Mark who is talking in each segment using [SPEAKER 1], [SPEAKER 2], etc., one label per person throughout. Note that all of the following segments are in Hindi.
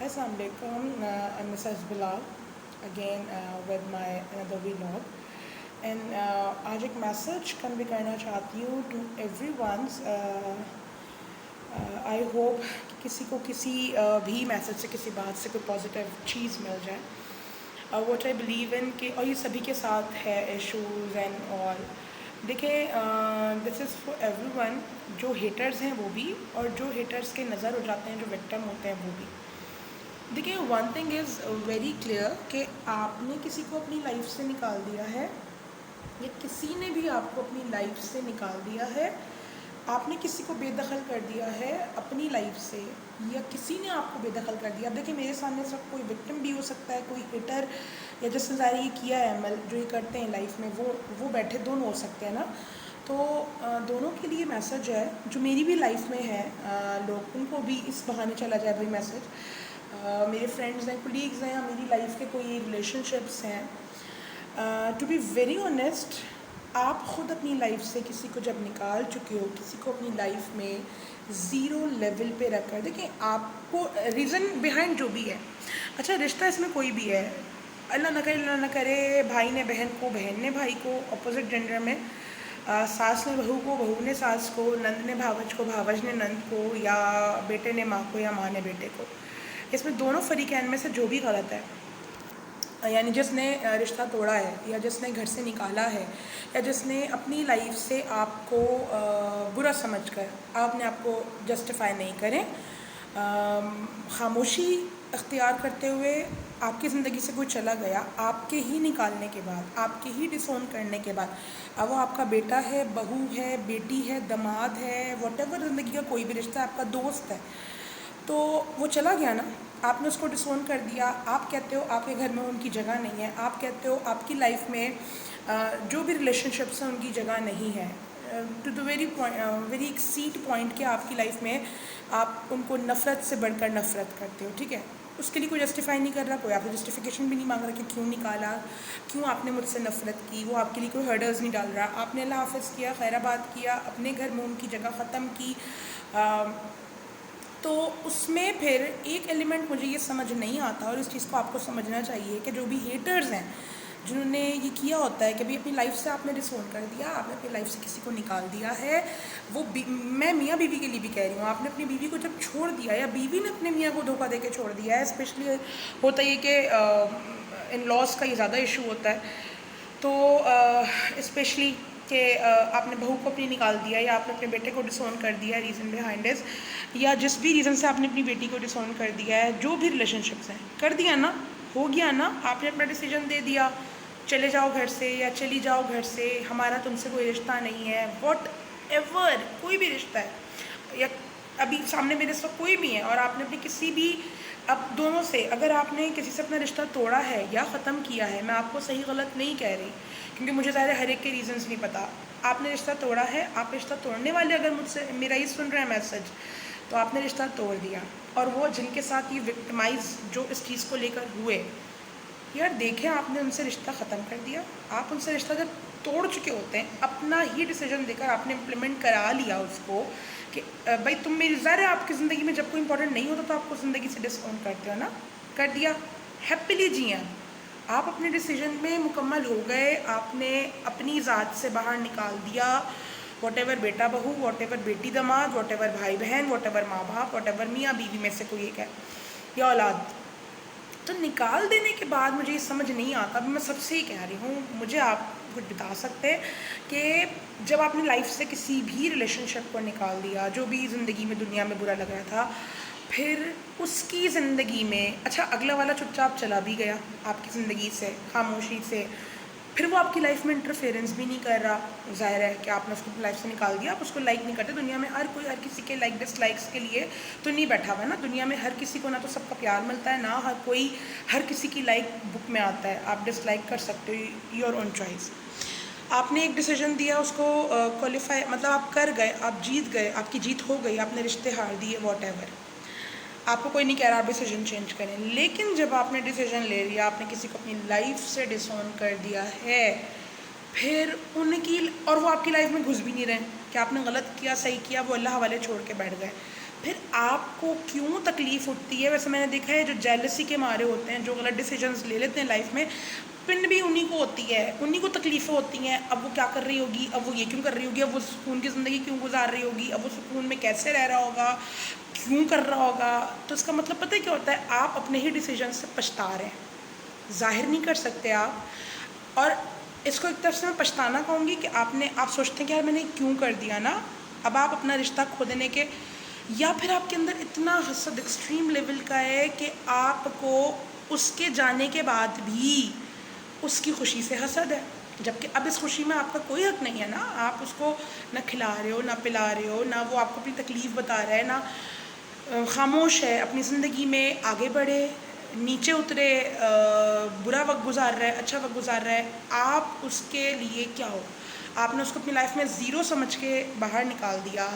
[SPEAKER 1] Assalamu alaikum. I'm Mrs. Bilal again with my another vlog and आज एक मैसेज कन्वे करना चाहती हूँ टू एवरीवन. आई होप कि किसी को किसी भी मैसेज से किसी बात से कोई पॉजिटिव चीज़ मिल जाए. व्हाट आई बिलीव इन कि और ये सभी के साथ है इशूज़ एंड ऑल. देखिए दिस इज़ फॉर एवरीवन. जो हेटर्स हैं वो भी और जो हेटर्स के नज़र हो जाते हैं, जो विक्टिम होते हैं वो भी. देखिए one thing is very clear कि आपने किसी को अपनी लाइफ से निकाल दिया है या किसी ने भी आपको अपनी लाइफ से निकाल दिया है. आपने किसी को बेदखल कर दिया है अपनी लाइफ से या किसी ने आपको बेदखल कर दिया. अब देखिए मेरे सामने सब कोई विक्टिम भी हो सकता है, कोई हिटर या जिसने ज़ाहिर ये किया है अमल जो ये करते हैं लाइफ में वो बैठे दोनों हो सकते हैं ना. तो दोनों के लिए मैसेज है जो मेरी भी लाइफ में है. लोग उनको भी इस बहाने चला जाए भाई मैसेज. मेरे फ्रेंड्स हैं, कोलीग्स हैं, मेरी लाइफ के कोई रिलेशनशिप्स हैं. टू बी वेरी ऑनेस्ट, आप ख़ुद अपनी लाइफ से किसी को जब निकाल चुके हो, किसी को अपनी लाइफ में ज़ीरो लेवल पे रख कर, देखिए आपको रीज़न बिहाइंड जो भी है. अच्छा रिश्ता इसमें कोई भी है, अल्लाह ना करे भाई ने बहन को, बहन ने भाई को, अपोजिट जेंडर में सास ने बहू को, बहू ने सास को, नंद ने भावज को, भावज ने नंद को, या बेटे ने माँ को या माँ ने बेटे को. इसमें दोनों फरीकैन में से जो भी गलत है, यानी जिसने रिश्ता तोड़ा है या जिसने घर से निकाला है या जिसने अपनी लाइफ से आपको बुरा समझकर आपने आपको जस्टिफाई नहीं करें, खामोशी अख्तियार करते हुए आपकी ज़िंदगी से कोई चला गया आपके ही निकालने के बाद, आपके ही डिसोन करने के बाद. अब वो आपका बेटा है, बहू है, बेटी है, दामाद है, वॉटेवर ज़िंदगी का कोई भी रिश्ता, आपका दोस्त है, तो वो चला गया ना. आपने उसको डिसोन कर दिया. आप कहते हो आपके घर में उनकी जगह नहीं है, आप कहते हो आपकी लाइफ में जो भी रिलेशनशिप्स हैं उनकी जगह नहीं है. To the very exceed point कि आपकी लाइफ में आप उनको नफ़रत से बढ़कर नफ़रत करते हो. ठीक है, उसके लिए कोई जस्टिफाई नहीं कर रहा, कोई आपसे जस्टिफिकेशन भी नहीं मांग रहा कि क्यों निकाला, क्यों आपने मुझसे नफ़रत की. वो आपके लिए कोई हर्डल्स नहीं डाल रहा. आपने अल्लाह हाफ़िज़ किया, खैराबाद किया, अपने घर में उनकी जगह ख़त्म की. तो उसमें फिर एक एलिमेंट मुझे ये समझ नहीं आता और इस चीज़ को आपको समझना चाहिए कि जो भी हेटर्स हैं जिन्होंने ये किया होता है कि भाई अपनी लाइफ से आपने डिसोन कर दिया, आपने अपनी लाइफ से किसी को निकाल दिया है. वो मैं मियाँ बीवी के लिए भी कह रही हूँ, आपने अपनी बीवी को जब छोड़ दिया या बीवी ने अपने मियाँ को धोखा दे के छोड़ दिया है. स्पेशली होता है कि इन लॉज का ये ज़्यादा इशू होता है. तो स्पेशली कि आपने बहू को अपनी निकाल दिया या आपने अपने बेटे को डिसोन कर दिया, रीज़न बिहाइंड इज़, या जिस भी रीज़न से आपने अपनी बेटी को डिसोन कर दिया है, जो भी रिलेशनशिप्स हैं कर दिया ना, हो गया ना. आपने अपना डिसीजन दे दिया, चले जाओ घर से या चली जाओ घर से, हमारा तुमसे कोई रिश्ता नहीं है. वॉट एवर कोई भी रिश्ता है, या अभी सामने मेरे से कोई भी है और आपने अपनी किसी भी, अब दोनों से अगर आपने किसी से अपना रिश्ता तोड़ा है या ख़त्म किया है, मैं आपको सही गलत नहीं कह रही क्योंकि मुझे ज़ाहिर हर एक के रीज़न्स नहीं पता. आपने रिश्ता तोड़ा है, आप रिश्ता तोड़ने वाले अगर मुझसे मेरा ये सुन रहे हैं मैसेज, तो आपने रिश्ता तोड़ दिया. और वो जिनके साथ ये विक्टिमाइज़ जो इस चीज़ को लेकर हुए, यार देखें आपने उनसे रिश्ता ख़त्म कर दिया. आप उनसे रिश्ता जब तोड़ चुके होते हैं, अपना ही डिसीजन देकर आपने इम्प्लीमेंट करा लिया उसको कि भाई तुम मेरी, ज़ाहिर है आपकी ज़िंदगी में जब कोई इंपॉर्टेंट नहीं होता तो आपको ज़िंदगी से डिसऑन करते हो ना. कर दिया, हैप्पीली जिए. आप अपने डिसीजन में मुकम्मल हो गए, आपने अपनी ज़ात से बाहर निकाल दिया. वॉट एवर बेटा बहू, वॉट एवर बेटी दामाद, वॉट एवर भाई बहन, वॉट एवर माँ बाप, वॉट एवर मियाँ बीवी में से कोई एक है या औलाद. तो निकाल देने के बाद मुझे ये समझ नहीं आता. मैं सबसे ही कह रही हूँ, मुझे आप कुछ बता सकते हैं कि जब आपने लाइफ से किसी भी रिलेशनशिप को निकाल दिया, जो भी ज़िंदगी में दुनिया में बुरा लग रहा था, फिर उसकी ज़िंदगी में, अच्छा अगला वाला चुपचाप चला भी गया आपकी ज़िंदगी से खामोशी से, फिर वो आपकी लाइफ में इंटरफेरेंस भी नहीं कर रहा. ज़ाहिर है कि आपने उसको लाइफ से निकाल दिया, आप उसको लाइक नहीं करते. दुनिया में हर कोई हर किसी के लाइक डिसलाइक्स के लिए तो नहीं बैठा हुआ है ना. दुनिया में हर किसी को ना तो सबका प्यार मिलता है, ना हर कोई हर किसी की लाइक बुक में आता है. आप डिसलाइक कर सकते हो, योर ओन चॉइस. आपने एक डिसीजन दिया, उसको क्वालिफाई मतलब आप कर गए, आप जीत गए, आपकी जीत हो गई, आपने रिश्ते हार दिए, वॉट एवर. आपको कोई नहीं कह रहा आप डिसीजन चेंज करें, लेकिन जब आपने डिसीजन ले लिया, आपने किसी को अपनी लाइफ से डिसऑन कर दिया है, फिर उनकी, और वो आपकी लाइफ में घुस भी नहीं रहे कि आपने गलत किया सही किया, वो अल्लाह वाले छोड़ के बैठ गए. फिर आपको क्यों तकलीफ़ उठती है? वैसे मैंने देखा है जो जेलसी के मारे होते हैं, जो गलत डिसीजंस ले लेते हैं लाइफ में, पिन भी उन्हीं को होती है, उन्हीं को तकलीफ़ें होती हैं। अब वो क्या कर रही होगी, अब वो ये क्यों कर रही होगी, अब वो सुकून की ज़िंदगी क्यों गुजार रही होगी, अब वो सुकून में कैसे रह रहा होगा, क्यों कर रहा होगा। तो इसका मतलब पता है क्या होता है, आप अपने ही डिसीजन से पछता रहे हैं, ज़ाहिर नहीं कर सकते आप। और इसको एक तरफ से मैं पछताना कहूँगी कि आप सोचते हैं कि यार मैंने क्यों कर दिया ना। अब आप अपना रिश्ता खो देने के, या फिर आपके अंदर इतना हसद एक्सट्रीम लेवल का है कि आपको उसके जाने के बाद भी उसकी खुशी से हसद है, जबकि अब इस खुशी में आपका कोई हक नहीं है ना। आप उसको ना खिला रहे हो, ना पिला रहे हो, ना वो आपको अपनी तकलीफ़ बता रहा है, ना खामोश है, अपनी ज़िंदगी में आगे बढ़े, नीचे उतरे, बुरा वक्त गुजार रहा है, अच्छा वक्त गुजार रहा है। आप उसके लिए क्या हो, आपने उसको अपनी लाइफ में ज़ीरो समझ के बाहर निकाल दिया,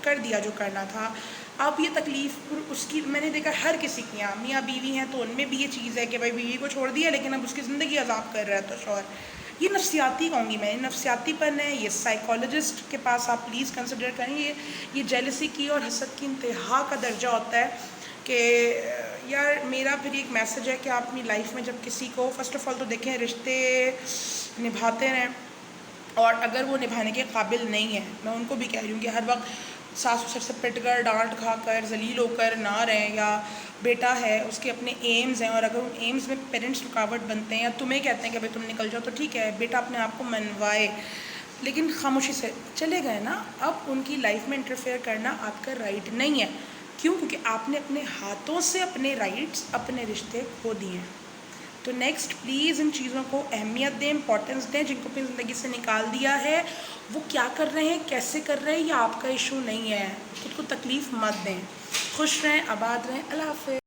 [SPEAKER 1] कर दिया जो करना था। अब ये तकलीफ़ उसकी, मैंने देखा हर किसी की, यहाँ मियाँ बीवी हैं तो उनमें भी ये चीज़ है कि भाई बीवी को छोड़ दिया लेकिन अब उसकी ज़िंदगी अज़ाब कर रहा है तो शौहर। ये नफ्सियाती कहूँगी मैं, नफ्सियातीपन है, ये साइकोलॉजिस्ट के पास आप प्लीज़ कंसिडर करें। ये जेलसी की और हसद की इंतहा का दर्जा होता है कि यार मेरा फिर एक मैसेज है कि आप अपनी लाइफ में जब किसी को, फ़र्स्ट ऑफ़ ऑल तो देखें रिश्ते निभाते रहें, और अगर वो निभाने के काबिल नहीं है, मैं उनको भी कह रही हूँ कि हर वक्त सास ससुर से पिट कर, डांट खा कर, जलील होकर ना रहें। या बेटा है, उसके अपने एम्स हैं, और अगर उन एम्स में पेरेंट्स रुकावट बनते हैं या तुम्हें कहते हैं कि भाई तुम निकल जाओ, तो ठीक है, बेटा अपने आप को मनवाए, लेकिन खामोशी से चले गए ना। अब उनकी लाइफ में इंटरफेयर करना आपका राइट नहीं है। क्यों? क्योंकि आपने अपने हाथों से अपने राइट्स, अपने रिश्ते खो दिए हैं। तो नेक्स्ट प्लीज़ इन चीज़ों को अहमियत दें, इंपॉर्टेंस दें। जिनको अपनी ज़िंदगी से निकाल दिया है वो क्या कर रहे हैं, कैसे कर रहे हैं, ये आपका इशू नहीं है। खुद को तकलीफ़ मत दें। खुश रहें, आबाद रहें। अल्लाह हाफ़िज़।